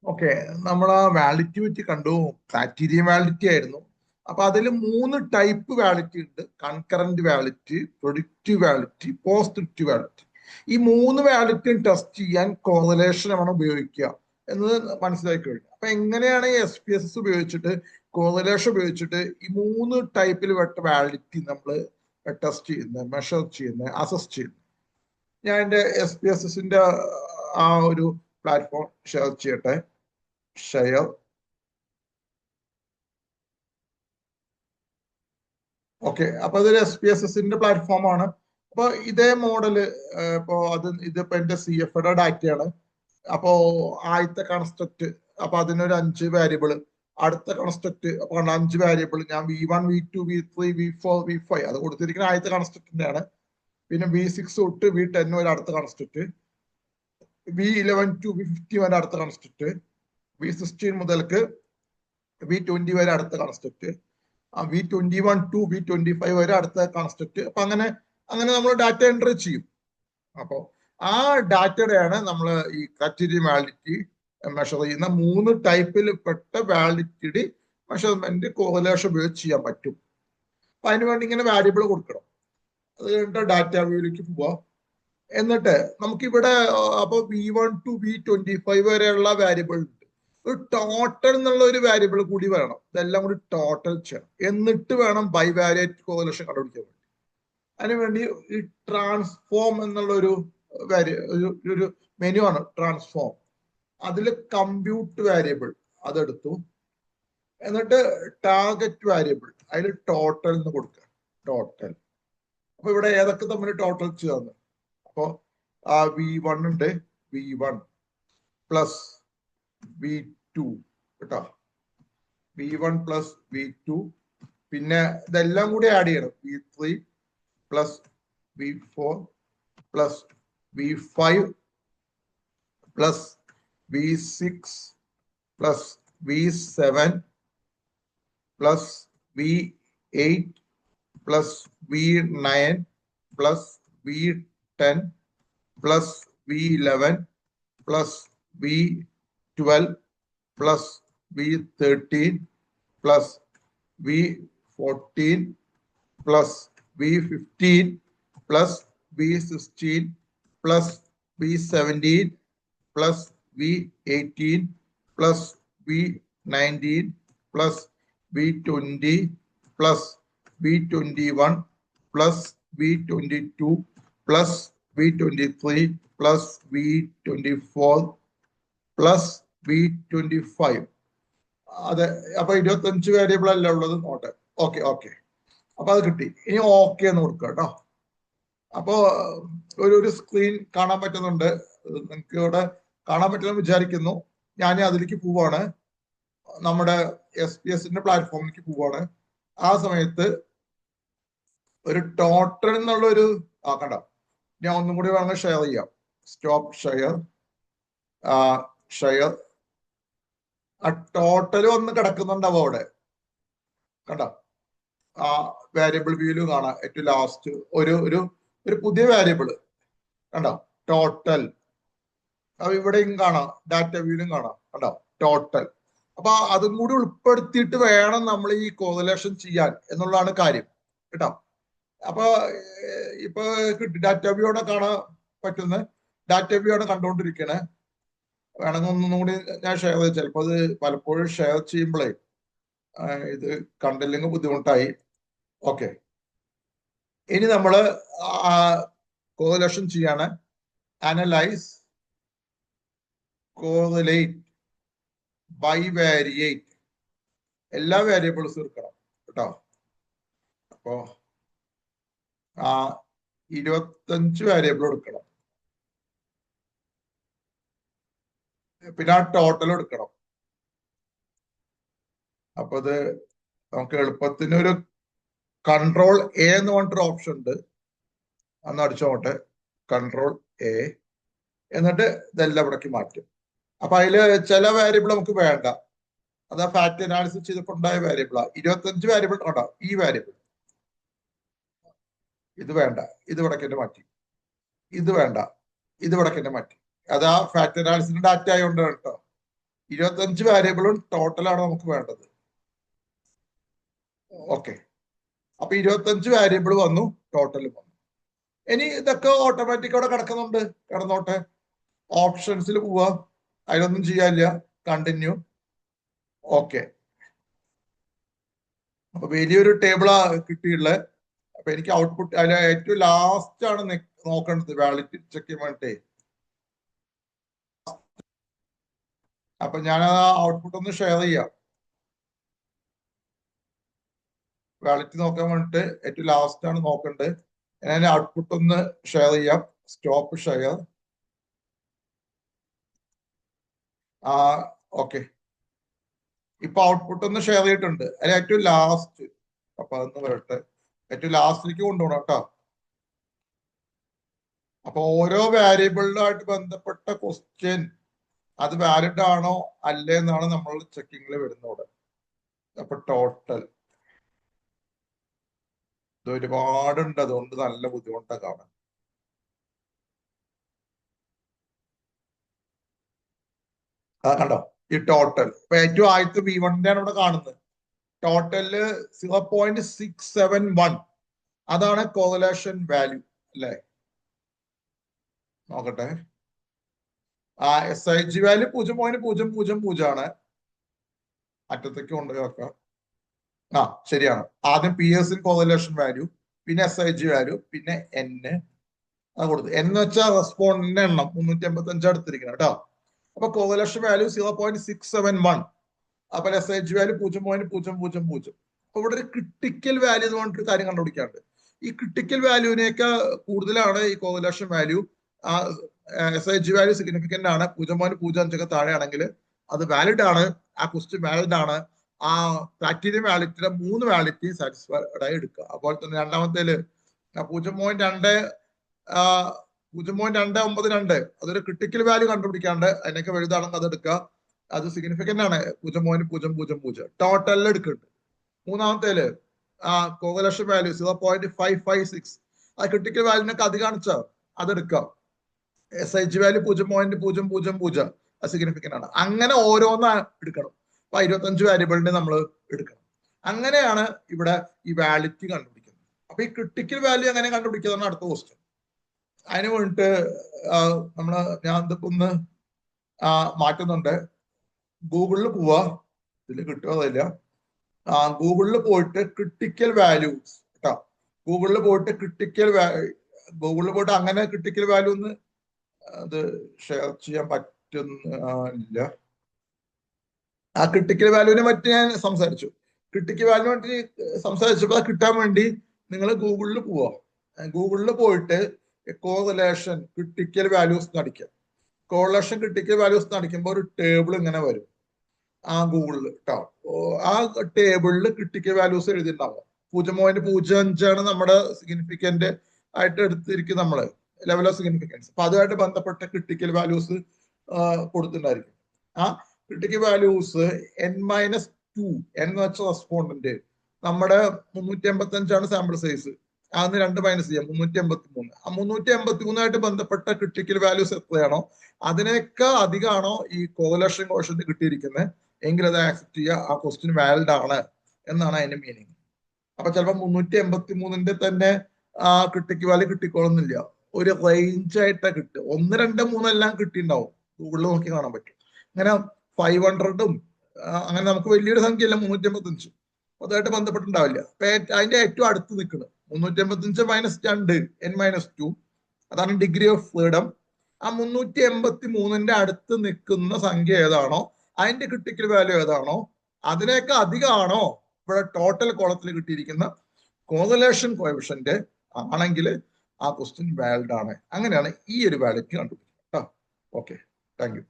Okay, നമ്മൾ ആ validity പറ്റി കണ്ടു. ക്രൈറ്റീരിയൻ വാലിഡിറ്റി ആയിരുന്നു. അപ്പൊ അതിൽ 3 ടൈപ്പ് വാലിഡിറ്റി ഉണ്ട്: concurrent validity, predictive validity, positive validity. ഈ 3 വാലിഡിറ്റിയും ടെസ്റ്റ് ചെയ്യാൻ കോറിലേഷൻ ആണ് ഉപയോഗിക്കുക എന്ന് മനസ്സിലാക്കി കഴിഞ്ഞു. അപ്പൊ എങ്ങനെയാണ് ഈ SPSS ഉപയോഗിച്ചിട്ട്, കോറിലേഷൻ ഉപയോഗിച്ചിട്ട് ഈ 3 ടൈപ്പിൽ പെട്ട വാലിഡിറ്റി നമ്മൾ ടെസ്റ്റ് ചെയ്യുന്നത്, മെഷർ ചെയ്യുന്നത്, അസസ് ചെയ്യുന്നത്? ഞാൻ എൻ്റെ SPSSന്റെ ആ ഒരു പ്ലാറ്റ്ഫോം ഷെയർ ചെയ്യട്ടെ. ഷെയർ. ഓക്കെ, അപ്പൊ അതൊരു SPSSന്റെ പ്ലാറ്റ്ഫോമാണ്. അപ്പൊ ഇതേ മോഡല് ഇതിപ്പോ എന്റെ CFയുടെ ഡാറ്റയാണ്. അപ്പോ ആദ്യത്തെ കൺസ്ട്രക്ട്, അപ്പൊ അതിനൊരു 5 വേരിയബിൾ. അടുത്ത കൺസ്ട്രക്ട് അപ്പൊ 5 വേരിയബിൾ. ഞാൻ V1, V2, V3, V4, V5 അത് കൊടുത്തിരിക്കുന്ന ആദ്യത്തെ കൺസ്ട്രക്റ്റിന്റെയാണ്. പിന്നെ V6 തൊട്ട് V10 വരെ അടുത്ത കൺസ്ട്രക്ട്, V11 to V15 വരെ അടുത്ത കൺസ്ട്രക്ട്, V16 മുതൽക്ക് V20 വരെ അടുത്ത കൺസ്ട്രക്ട്, V21 to V25 വരെ അടുത്ത കൺസ്ട്രക്ട്. അപ്പൊ അങ്ങനെ നമ്മൾ ഡാറ്റ എൻട്രി ചെയ്യും. അപ്പോ ആ ഡാറ്റയുടെയാണ് നമ്മൾ ഈ ക്രൈറ്റീരിയൻ വാലിഡിറ്റി മെഷർ ചെയ്യുന്ന 3 ടൈപ്പിൽ പെട്ട വാലിഡിറ്റി മെഷർമെന്റ് കോറിലേഷൻ ഉപയോഗിച്ച് ചെയ്യാൻ പറ്റും. അപ്പൊ അതിനുവേണ്ടി ഇങ്ങനെ വാരിയബിൾ കൊടുക്കണം. അത് കഴിഞ്ഞിട്ട് ഡാറ്റ വ്യൂയിലേക്ക് പോവാം. എന്നിട്ട് നമുക്കിവിടെ അപ്പൊ V1 to V25 വരെയുള്ള വാരിയബിൾ ഉണ്ട്. ഒരു ടോട്ടൽ എന്നുള്ള ഒരു വാരിയബിൾ കൂടി വേണം. ഇതെല്ലാം കൂടി ടോട്ടൽ ചെയ്യണം. എന്നിട്ട് വേണം ബൈവാരിയേറ്റ് കോറിലേഷൻ കണ്ടുപിടിക്കാൻ വേണ്ടി. അതിനുവേണ്ടി ഈ ട്രാൻസ്ഫോം എന്നുള്ള ഒരു മെനു ആണ് ട്രാൻസ്ഫോം. അതിൽ കമ്പ്യൂട്ട് വാരിയബിൾ അതെടുത്തു. എന്നിട്ട് ടാർഗറ്റ് വാരിയബിൾ അതിൽ ടോട്ടൽ എന്ന് കൊടുക്കുക. ടോട്ടൽ. അപ്പൊ ഇവിടെ ഏതൊക്കെ തമ്മിൽ ടോട്ടൽ ചെയ്യാന്ന്. അപ്പോ V1 ഉണ്ട്, V1 പ്ലസ് V2 കേട്ടോ, V1 പ്ലസ് V2. പിന്നെ ഇതെല്ലാം കൂടി ആഡ് ചെയ്യണം. V3 plus V4 plus V5 plus V6 plus V7 plus V8 plus V9 plus V10 plus V11 plus V12 plus V13 plus V14 plus V15 plus V16 plus V17 plus V18 plus V19 plus V20 plus V21 plus V22 plus V23 plus V24 plus V25. അതെ, അപ്പൊ 25 variable അല്ല ഉള്ളത്. നോട്ടെ. Okay. അപ്പൊ അത് കിട്ടി. ഇനി okay എന്ന് കൊടുക്കുക കേട്ടോ. അപ്പോ ഒരു സ്ക്രീൻ കാണാൻ പറ്റുന്നുണ്ട്. നിങ്ങൾക്ക് ഇവിടെ കാണാൻ പറ്റുമെന്ന് വിചാരിക്കുന്നു. ഞാൻ അതിലേക്ക് പോവാണ്. നമ്മുടെ SPSSന്റെ പ്ലാറ്റ്ഫോമിലേക്ക് പോവാണ്. ആ സമയത്ത് ഒരു ടോട്ടൽ എന്നുള്ള ഒരു കണ്ട, ഞാൻ ഒന്നും കൂടി വേണമെങ്കിൽ ഷെയർ ചെയ്യാം. Stop share. ഷെയർ. ആ ടോട്ടൽ ഒന്ന് കിടക്കുന്നുണ്ടാവും അവിടെ. കണ്ടോ? ആ വാരിയബിൾ വ്യൂയിലും കാണാം. ഏറ്റവും ലാസ്റ്റ് ഒരു പുതിയ വാരിയബിൾ കണ്ടോ? ടോട്ടൽ. അപ്പൊ ഇവിടെയും കാണാം, ഡാറ്റ വ്യൂയിലും കാണാം. കണ്ടോ? ടോട്ടൽ. അപ്പൊ അതും കൂടി ഉൾപ്പെടുത്തിയിട്ട് വേണം നമ്മൾ ഈ കോറിലേഷൻ ചെയ്യാൻ എന്നുള്ളതാണ് കാര്യം കേട്ടോ. അപ്പൊ ഇപ്പൊ ഡാറ്റ വ്യൂ ആണ് കാണാൻ പറ്റുന്നത്. ഡാറ്റ വ്യൂ ആണ് കണ്ടുകൊണ്ടിരിക്കണേ. വേണമെങ്കിൽ ഒന്നും കൂടി ഞാൻ ഷെയർ ചെയ്ത്, ചിലപ്പോൾ അത് പലപ്പോഴും ഷെയർ ചെയ്യുമ്പോഴേ ഇത് കണ്ടില്ലെങ്കിൽ ബുദ്ധിമുട്ടായി. ഓക്കെ, ഇനി നമ്മൾ കോറിലേഷൻ ചെയ്യാണ്. Analyse, correlate, bivariate. എല്ലാ വേരിയബിൾസും എടുക്കണം കേട്ടോ. അപ്പോ 25 വേരിയബിൾ എടുക്കണം. പിന്നെ ആ ടോട്ടൽ എടുക്കണം. അപ്പൊ ഇത് നമുക്ക് എളുപ്പത്തിന് ഒരു കൺട്രോൾ A എന്ന് പറഞ്ഞിട്ടൊരു ഓപ്ഷൻ ഉണ്ട്. അന്ന് അടിച്ചോട്ടെ. Control A. എന്നിട്ട് ഇതെല്ലാം ഇവിടേക്ക് മാറ്റും. അപ്പൊ അതില് ചില വേരിയബിൾ നമുക്ക് വേണ്ട. അത് ഫാക്ട് അനാലിസിസ് ചെയ്തപ്പോൾ ഉണ്ടായ വേരിയബിളാ. 25 വേരിയബിൾ കണ്ടോ? ഈ വേരിയബിൾ ഇത് വേണ്ട, ഇത് ഇവിടേക്ക് മാറ്റി. ഇത് വേണ്ട, ഇത് ഇവിടേക്ക് മാറ്റി. അത് ആ ഫാക്ട് അനാലിസിന്റെ ഡാറ്റ ആയതുകൊണ്ട് കേട്ടോ. 25 വേരിയബിളും ടോട്ടലാണ് നമുക്ക് വേണ്ടത്. ഓക്കെ, അപ്പൊ 25 വേരിയബിൾ വന്നു, ടോട്ടൽ വന്നു. ഇനി ഇതൊക്കെ ഓട്ടോമാറ്റിക് അവിടെ കിടക്കുന്നുണ്ട്, കിടന്നോട്ടെ. ഓപ്ഷൻസിൽ പോവാ, അതിലൊന്നും ചെയ്യാനില്ല, കണ്ടിന്യൂ. ഓക്കെ, അപ്പൊ വലിയൊരു ടേബിളാ കിട്ടിയുള്ളത്. അപ്പൊ എനിക്ക് ഔട്ട്പുട്ട് അതിൽ ഏറ്റവും ലാസ്റ്റ് ആണ് നോക്കേണ്ടത്, വാലിഡിറ്റി ചെക്ക് ചെയ്യാൻ വേണ്ടിട്ടേ. അപ്പൊ ഞാൻ ആ ഔട്ട്പുട്ട് ഒന്ന് ഷെയർ ചെയ്യാം. വാലിഡിറ്റി നോക്കാൻ വേണ്ടിട്ട് ഏറ്റവും ലാസ്റ്റ് ആണ് നോക്കേണ്ടത്. ഞാൻ ഔട്ട്പുട്ട് ഒന്ന് ഷെയർ ചെയ്യാം. Stop share. ഓക്കെ, ഇപ്പൊ ഔട്ട്പുട്ട് ഒന്ന് ഷെയർ ചെയ്തിട്ടുണ്ട്. അതിൽ ഏറ്റവും ലാസ്റ്റ്, അപ്പൊ അതൊന്ന് വരട്ടെ, ഏറ്റവും ലാസ്റ്റിലേക്ക് കൊണ്ടുപോകണം കേട്ടോ. അപ്പൊ ഓരോ വേരിയബിളിലുമായിട്ട് ബന്ധപ്പെട്ട ക്വസ്റ്റ്യൻ അത് വാലിഡ് ആണോ അല്ലേ എന്നാണ് നമ്മൾ ചെക്കിങ്ങിൽ വരുന്നത്. അപ്പൊ ടോട്ടൽ ഇത് ഒരുപാടുണ്ട്, അതുകൊണ്ട് നല്ല ബുദ്ധിമുട്ടാണ് കാണാൻ. കണ്ടോ ഈ ടോട്ടൽ? ഇപ്പൊ ഏറ്റവും ആദ്യത്തെ V1 ആണ് ഇവിടെ കാണുന്നത്. ടോട്ടല് 0.671, അതാണ് കോറിലേഷൻ വാല്യൂ അല്ലേ? നോക്കട്ടെ. SIG വാല്യൂ 0.000 ആണ്. അറ്റത്തേക്ക് കൊണ്ടുപോയി. ശരിയാണ്. ആദ്യം PSN കോറിലേഷൻ വാല്യൂ, പിന്നെ SIG വാല്യൂ, പിന്നെ N കൊടുത്തു. N എന്ന് വെച്ചാൽ റെസ്പോണ്ടിന്റെ എണ്ണം 355 എടുത്തിരിക്കണം കേട്ടോ. അപ്പൊ കോറിലേഷൻ വാല്യൂ 0.671. അപ്പൊ SIG വാല്യൂ 0.0000. അപ്പൊ ഇവിടെ ഒരു ക്രിട്ടിക്കൽ വാല്യൂ എന്ന് പറഞ്ഞിട്ട് കാര്യം കണ്ടുപിടിക്കാണ്ട്. ഈ ക്രിട്ടിക്കൽ വാല്യൂവിനേക്കാ കൂടുതലാണ് ഈ correlation value. SIG value significant ആണ്. 0.05 താഴെയാണെങ്കിൽ അത് വാലിഡ് ആണ്, ആ ക്വസ്റ്റ്യൻ വാലിഡ് ആണ്. ആ ക്രൈറ്റീരിയൻ വാലിഡിറ്റിയുടെ 3 വാലിഡിറ്റി സാറ്റിസ്ഫൈഡ് ആയി എടുക്കുക. അപ്പോൾ തന്നെ രണ്ടാമത്തേല് 0.292 അതൊരു ക്രിട്ടിക്കൽ വാല്യൂ കണ്ടുപിടിക്കാണ്ട് അതിനൊക്കെ വലുതാണെങ്കിൽ അത് എടുക്കുക, അത് സിഗ്നിഫിക്കന്റ് ആണ്. 0.000 ടോട്ടലിൽ എടുക്കുന്നുണ്ട്. മൂന്നാമത്തേല് കോറിലേഷൻ വാല്യൂ 0.556, അത് ക്രിട്ടിക്കൽ വാല്യൂനൊക്കെ അധികം കാണിച്ചാൽ അതെടുക്കാം. SIG വാല്യൂ 0.000 അത് സിഗ്നിഫിക്കന്റ് ആണ്. അങ്ങനെ ഓരോന്ന് എടുക്കണം. അപ്പൊ 25 വാരിയബിളിന്റെ നമ്മൾ എടുക്കണം. അങ്ങനെയാണ് ഇവിടെ ഈ വാലിഡിറ്റി കണ്ടുപിടിക്കുന്നത്. അപ്പൊ ഈ ക്രിട്ടിക്കൽ വാല്യൂ എങ്ങനെ കണ്ടുപിടിക്കുന്നതാണ് അടുത്ത ക്വസ്റ്റ്യൻ. അതിന് വേണ്ടിട്ട് ഞാൻ ഇതൊക്കെ ഒന്ന് മാറ്റുന്നുണ്ട്. ഗൂഗിളിൽ പോവാ, ഇതിൽ കിട്ടുകയില്ല. ഗൂഗിളിൽ പോയിട്ട് ക്രിട്ടിക്കൽ വാല്യൂസ് കേട്ടോ. ഗൂഗിളിൽ പോയിട്ട് ഗൂഗിളിൽ പോയിട്ട് അങ്ങനെ ക്രിട്ടിക്കൽ വാല്യൂ ഒന്ന് അത് ഷെയർ ചെയ്യാൻ പറ്റുന്നില്ല. ആ ക്രിട്ടിക്കൽ വാല്യൂവിനെ പറ്റി ഞാൻ സംസാരിച്ചു. ക്രിട്ടിക്കൽ വാല്യൂവിനെ പറ്റി സംസാരിച്ചപ്പോൾ അത് കിട്ടാൻ വേണ്ടി നിങ്ങൾ ഗൂഗിളിൽ പോവാ. ഗൂഗിളിൽ പോയിട്ട് കോറിലേഷൻ ക്രിട്ടിക്കൽ വാല്യൂസ് അടിക്കുക. കോറിലേഷൻ ക്രിട്ടിക്കൽ വാല്യൂസ് അടിക്കുമ്പോൾ ഒരു ടേബിൾ ഇങ്ങനെ വരും ഗൂഗിളിൽ കേട്ടോ. ആ ടേബിളിൽ ക്രിട്ടിക്കൽ വാല്യൂസ് എഴുതിയിട്ടുണ്ടാവും. 0.05 നമ്മുടെ സിഗ്നിഫിക്കന്റ് ആയിട്ട് എടുത്തിരിക്കും നമ്മള്, ലെവൽ ഓഫ് സിഗ്നിഫിക്കൻസ്. അപ്പൊ അതുമായിട്ട് ബന്ധപ്പെട്ട ക്രിട്ടിക്കൽ വാല്യൂസ് കൊടുത്തിട്ടുണ്ടായിരിക്കും. ആ ക്രിട്ടിക്കൽ വാല്യൂസ് N-2, എന്ന് വെച്ച റെസ്പോണ്ടന്റ് നമ്മുടെ 385 സാമ്പിൾ സൈസ്. അതിന് 2 മൈനസ് ചെയ്യാം, 383. ആ 383 ബന്ധപ്പെട്ട ക്രിട്ടിക്കൽ വാല്യൂസ് എത്രയാണോ അതിനേക്കാ അധികമാണോ ഈ കോറിലേഷൻ കോഷ്യന്റ് കിട്ടിയിരിക്കുന്നത് എങ്കിൽ അത് ആക്സെപ്റ്റ് ചെയ്യുക, ആ ക്വസ്റ്റ്യൻ വാലിഡ് ആണ് എന്നാണ് അതിന്റെ മീനിങ്. അപ്പൊ ചിലപ്പോൾ 383 തന്നെ ക്രിട്ടിക്കൽ വാല്യൂ കിട്ടിക്കോളുന്നില്ല, ഒരു റേഞ്ച് ആയിട്ടാ കിട്ടുക. 1, 2, 3 എല്ലാം കിട്ടിയിട്ടുണ്ടാവും, ഗൂഗിളിൽ നോക്കി കാണാൻ പറ്റും. അങ്ങനെ 500ഉം അങ്ങനെ നമുക്ക് വലിയൊരു സംഖ്യയല്ല 385, അതുമായിട്ട് ബന്ധപ്പെട്ടുണ്ടാവില്ല. അതിന്റെ ഏറ്റവും അടുത്ത് നിൽക്കുന്നത് 385 മൈനസ് 2 N-2, അതാണ് ഡിഗ്രി ഓഫ് ഫ്രീഡം. ആ 383 അടുത്ത് നിൽക്കുന്ന സംഖ്യ ഏതാണോ അതിന്റെ ക്രിട്ടിക്കൽ വാല്യൂ ഏതാണോ അതിനേക്കാൾ അധികമാണോ ഇവിടെ ടോട്ടൽ കോളത്തിൽ കിട്ടിയിരിക്കുന്ന കോറിലേഷൻ കോഎഫിഷ്യന്റ് ആണെങ്കിൽ ആ ക്വസ്റ്റ്യൻ വാലിഡ് ആണ്. അങ്ങനെയാണ് ഈ ഒരു വാലിഡിറ്റി കണ്ടുപിടിക്കുന്നത്. Okay, thank you.